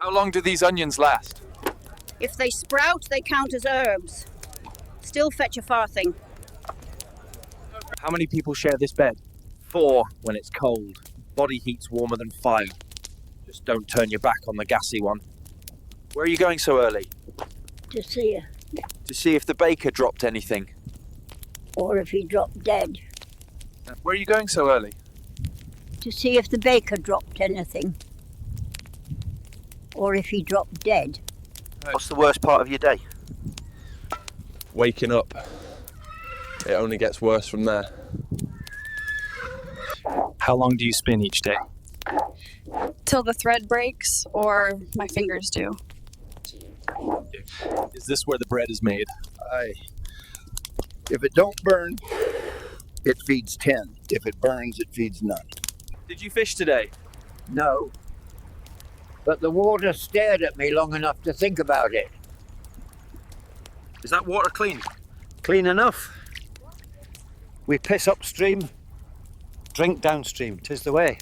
How long do these onions last? If they sprout, they count as herbs. Still fetch a farthing. How many people share this bed? 4 when it's cold. Body heat's warmer than fire. Just don't turn your back on the gassy one. Where are you going so early? To see her, To see if the baker dropped anything. or if he dropped dead. Where are you going so early? To see if the baker dropped anything, or if he dropped dead. What's the worst part of your day? Waking up. It only gets worse from there. How long do you spin each day? Till the thread breaks, or my fingers do. Is this where the bread is made? Aye. If it don't burn, it feeds 10. If it burns, it feeds none. Did you fish today? No. But the water stared at me long enough to think about it. Is that water clean? Clean enough. We piss upstream, drink downstream. 'Tis the way.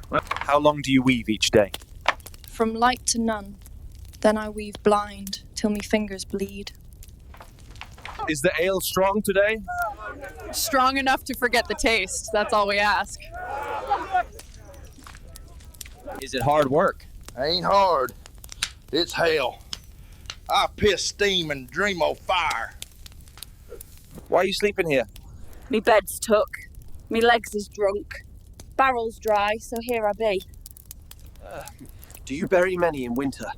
Well, how long do you weave each day? From light to none. Then I weave blind, till me fingers bleed. Is the ale strong today? Strong enough to forget the taste, that's all we ask. Is it hard work? Ain't hard. It's hell. I piss steam and dream of fire. Why are you sleeping here? Me bed's took. Me legs is drunk. Barrel's dry, so here I be. Do you bury many in winter?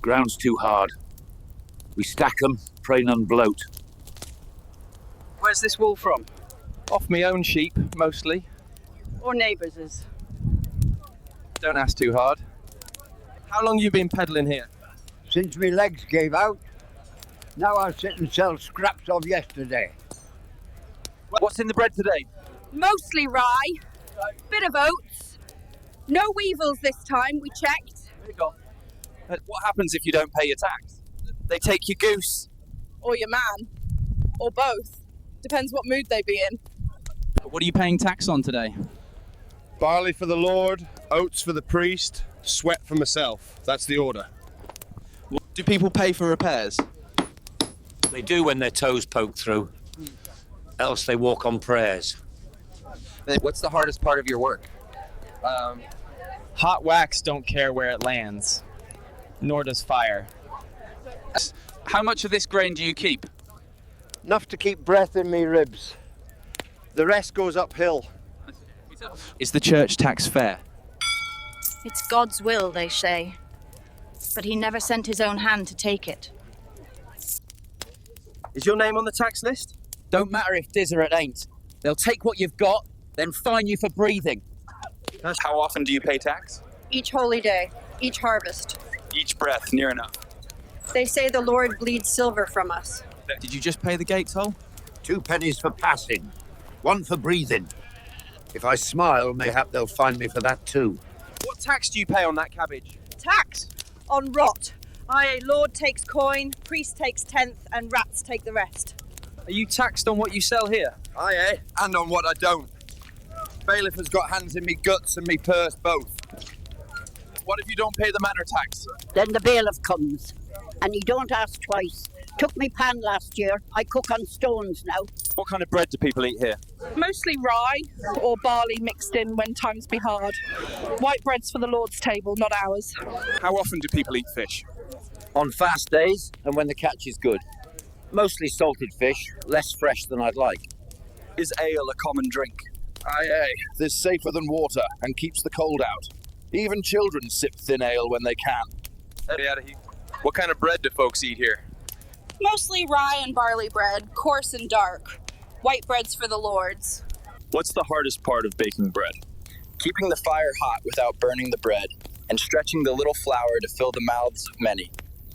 Ground's too hard. We stack 'em, pray none bloat. Where's this wool from? Off my own sheep, mostly. Or neighbours'. Don't ask too hard. How long you been peddling here? Since me legs gave out, now I sit and sell scraps of yesterday. What's in the bread today? Mostly rye. Bit of oats. No weevils this time, we checked. There you go. What happens if you don't pay your tax? They take your goose. Or your man. Or both. Depends what mood they be in. What are you paying tax on today? Barley for the Lord, oats for the priest, sweat for myself. That's the order. Do people pay for repairs? They do when their toes poke through. Else they walk on prayers. What's the hardest part of your work? Hot wax don't care where it lands, nor does fire. How much of this grain do you keep? Enough to keep breath in me ribs. The rest goes uphill. Is the church tax fair? It's God's will, they say. But he never sent his own hand to take it. Is your name on the tax list? Don't matter if it is or it ain't. They'll take what you've got, then fine you for breathing. How often do you pay tax? Each holy day, each harvest. Each breath, near enough. They say the Lord bleeds silver from us. Did you just pay the gate toll? 2 pennies for passing, 1 for breathing. If I smile, mayhap they'll find me for that too. What tax do you pay on that cabbage? Tax on rot. Aye, Lord takes coin, priest takes tenth, and rats take the rest. Are you taxed on what you sell here? Aye, and on what I don't. Bailiff has got hands in me guts and me purse both. What if you don't pay the manor tax? Then the bailiff comes, and he don't ask twice. Took me pan last year. I cook on stones now. What kind of bread do people eat here? Mostly rye, or barley mixed in when times be hard. White bread's for the Lord's table, not ours. How often do people eat fish? On fast days and when the catch is good. Mostly salted fish, less fresh than I'd like. Is ale a common drink? Aye, this safer than water and keeps the cold out. Even children sip thin ale when they can. What kind of bread do folks eat here? Mostly rye and barley bread, coarse and dark. White bread's for the Lord's. What's the hardest part of baking bread? Keeping the fire hot without burning the bread, and stretching the little flour to fill the mouths of many.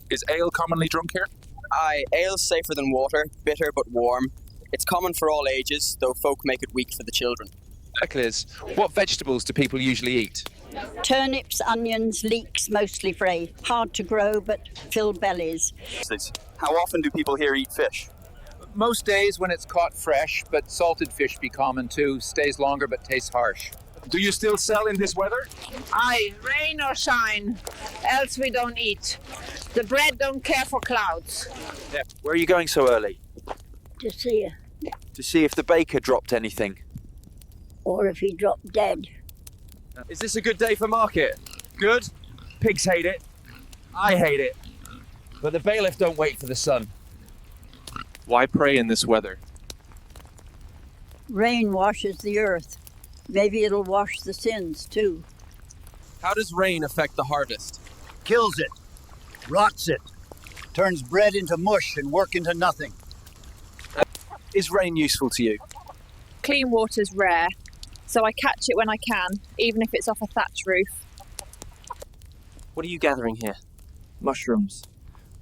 Is ale commonly drunk here? Aye, ale's safer than water, bitter but warm. It's common for all ages, though folk make it weak for the children. Liz, what vegetables do people usually eat? Turnips, onions, leeks, mostly fray. Hard to grow, but fill bellies. How often do people here eat fish? Most days when it's caught fresh, but salted fish be common too. Stays longer but tastes harsh. Do you still sell in this weather? Aye, rain or shine, else we don't eat. The bread don't care for clouds. Yeah. Where are you going so early? To see her, To see if the baker dropped anything. or if he dropped dead. Is this a good day for market? Good? Pigs hate it. I hate it. But the bailiff don't wait for the sun. Why pray in this weather? Rain washes the earth. Maybe it'll wash the sins too. How does rain affect the harvest? Kills it, rots it, turns bread into mush and work into nothing. Is rain useful to you? Clean water's rare, so I catch it when I can, even if it's off a thatch roof. What are you gathering here? Mushrooms.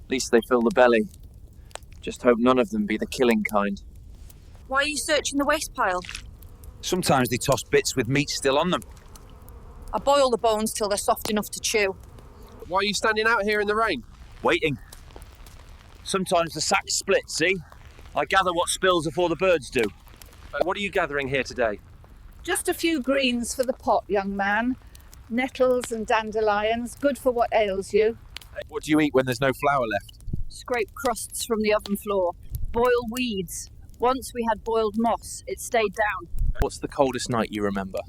At least they fill the belly. Just hope none of them be the killing kind. Why are you searching the waste pile? Sometimes they toss bits with meat still on them. I boil the bones till they're soft enough to chew. Why are you standing out here in the rain? Waiting. Sometimes the sack split, see? I gather what spills before the birds do. What are you gathering here today? Just a few greens for the pot, young man. Nettles and dandelions, good for what ails you. What do you eat when there's no flour left? Scrape crusts from the oven floor. Boil weeds. Once we had boiled moss. It stayed down. What's the coldest night you remember?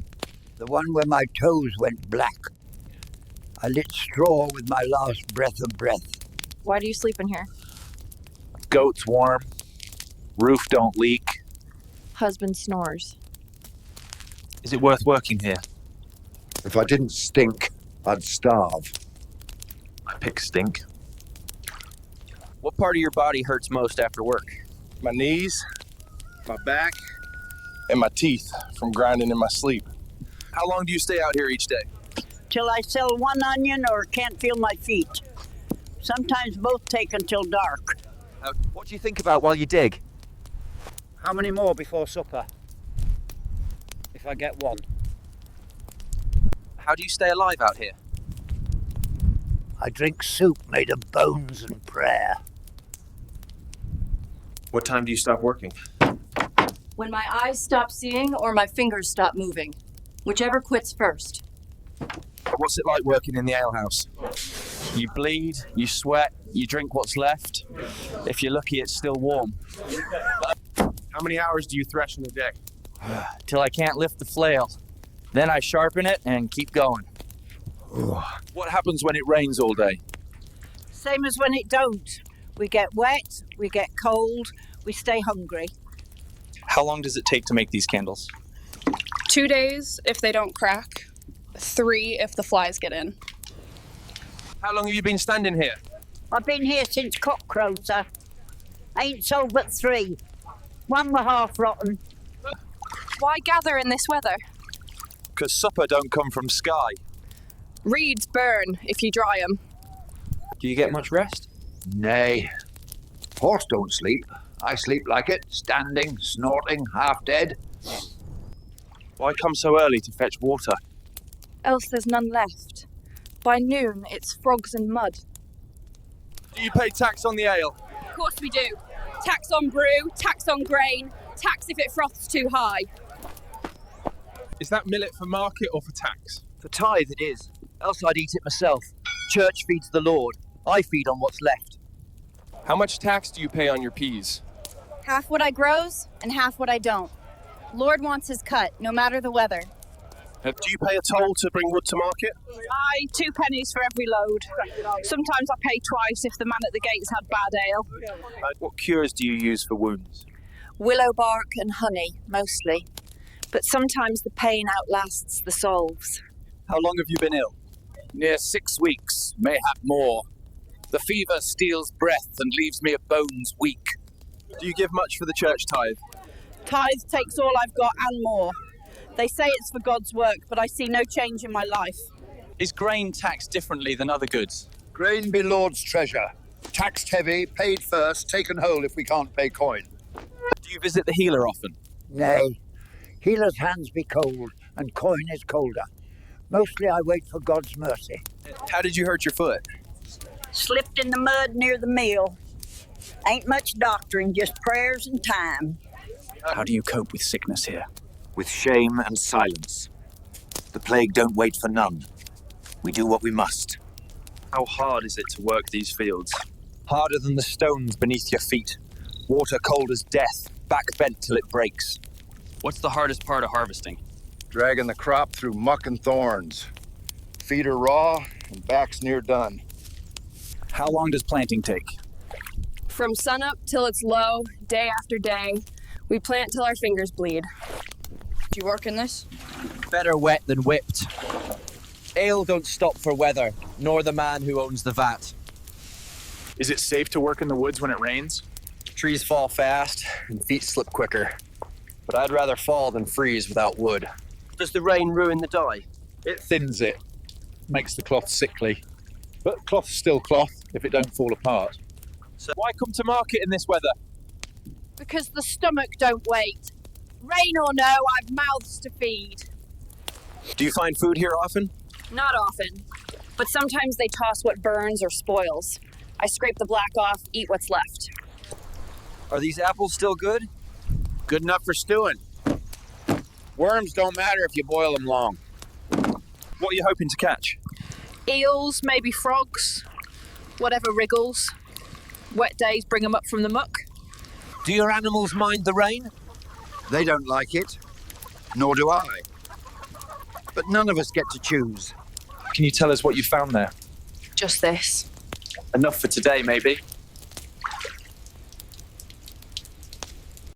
The one where my toes went black. I lit straw with my last breath of breath. Why do you sleep in here? Goat's warm. Roof don't leak. Husband snores. Is it worth working here? If I didn't stink, I'd starve. I pick stink. What part of your body hurts most after work? My knees, my back, and my teeth from grinding in my sleep. How long do you stay out here each day? Till I sell one onion or can't feel my feet. Sometimes both take until dark. What do you think about while you dig? How many more before supper? If I get one. How do you stay alive out here? I drink soup made of bones and prayer. What time do you stop working? When my eyes stop seeing or my fingers stop moving. Whichever quits first. What's it like working in the alehouse? You bleed, you sweat, you drink what's left. If you're lucky, it's still warm. How many hours do you thresh in a day? Till I can't lift the flail. Then I sharpen it and keep going. What happens when it rains all day? Same as when it don't. We get wet, we get cold, we stay hungry. How long does it take to make these candles? 2 days if they don't crack. 3 if the flies get in. How long have you been standing here? I've been here since cock crowed, sir. Ain't sold but 3. One were half rotten. Why gather in this weather? 'Cause supper don't come from sky. Reeds burn if you dry them. Do you get much rest? Nay. Horse don't sleep. I sleep like it, standing, snorting, half dead. Why come so early to fetch water? Else there's none left. By noon, it's frogs and mud. Do you pay tax on the ale? Of course we do. Tax on brew, tax on grain, tax if it froths too high. Is that millet for market or for tax? For tithe it is. Else I'd eat it myself. Church feeds the Lord. I feed on what's left. How much tax do you pay on your peas? Half what I grows and half what I don't. Lord wants his cut, no matter the weather. Do you pay a toll to bring wood to market? Aye, 2 pennies for every load. Sometimes I pay twice if the man at the gates had bad ale. What cures do you use for wounds? Willow bark and honey, mostly. But sometimes the pain outlasts the salves. How long have you been ill? Near 6 weeks, mayhap more. The fever steals breath and leaves me at bones weak. Do you give much for the church tithe? Tithe takes all I've got and more. They say it's for God's work, but I see no change in my life. Is grain taxed differently than other goods? Grain be Lord's treasure. Taxed heavy, paid first, taken whole if we can't pay coin. Do you visit the healer often? Nay. Healer's hands be cold, and coin is colder. Mostly I wait for God's mercy. How did you hurt your foot? Slipped in the mud near the mill. Ain't much doctoring, just prayers and time. How do you cope with sickness here? With shame and silence. The plague don't wait for none. We do what we must. How hard is it to work these fields? Harder than the stones beneath your feet. Water cold as death, back bent till it breaks. What's the hardest part of harvesting? Dragging the crop through muck and thorns. Feet are raw and back's near done. How long does planting take? From sunup till it's low, day after day. We plant till our fingers bleed. Do you work in this? Better wet than whipped. Ale don't stop for weather, nor the man who owns the vat. Is it safe to work in the woods when it rains? Trees fall fast and feet slip quicker. But I'd rather fall than freeze without wood. Does the rain ruin the dye? It thins it, makes the cloth sickly. But cloth's still cloth if it don't fall apart. So why come to market in this weather? Because the stomach don't wait. Rain or no, I've mouths to feed. Do you find food here often? Not often, but sometimes they toss what burns or spoils. I scrape the black off, eat what's left. Are these apples still good? Good enough for stewing. Worms don't matter if you boil them long. What are you hoping to catch? Eels, maybe frogs, whatever wriggles. Wet days bring them up from the muck. Do your animals mind the rain? They don't like it, nor do I. But none of us get to choose. Can you tell us what you found there? Just this. Enough for today, maybe.